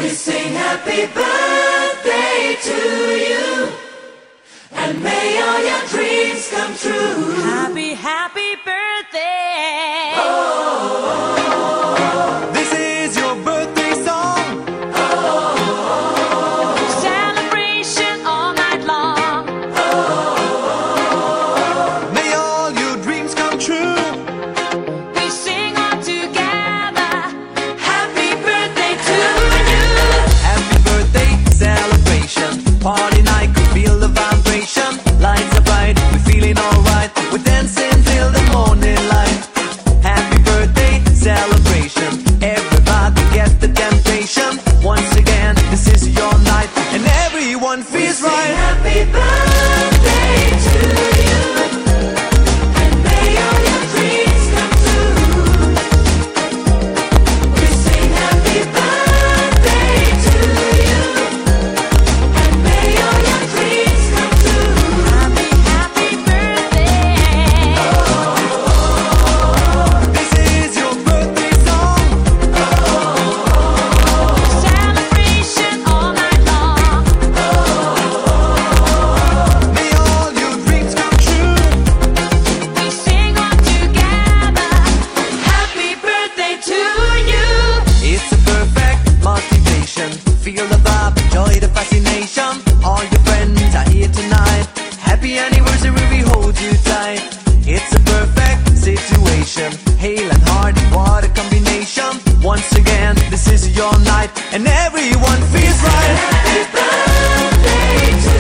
We sing happy birthday to you, and may all your dreams come true. Happy, happy birthday. This is your birthday song. Celebration all night long. May all your dreams come true. We sing all together. Happy birthday to you. Happy birthday celebration. Party night, could feel the vibration. Lights are bright, we're feeling alright. We're dancing till the morning light. Happy birthday celebration. Everybody get the temptation. Once again, this is your night, and everyone feels Sing right. happy birthday to you, and may all your dreams come true. We sing happy birthday to you, and may all your dreams come true. Happy, happy birthday. This is your birthday song. Celebration all night long. May all your dreams come true. We sing all together. Happy birthday to you. It's a perfect motivation. Feel the vibe, enjoy the fascination. All your friends are here tonight. Happy anniversary, we hold you tight. It's a perfect situation. Hale and hard, what a combination. Once again, this is your night, and everyone feels right. Happy birthday to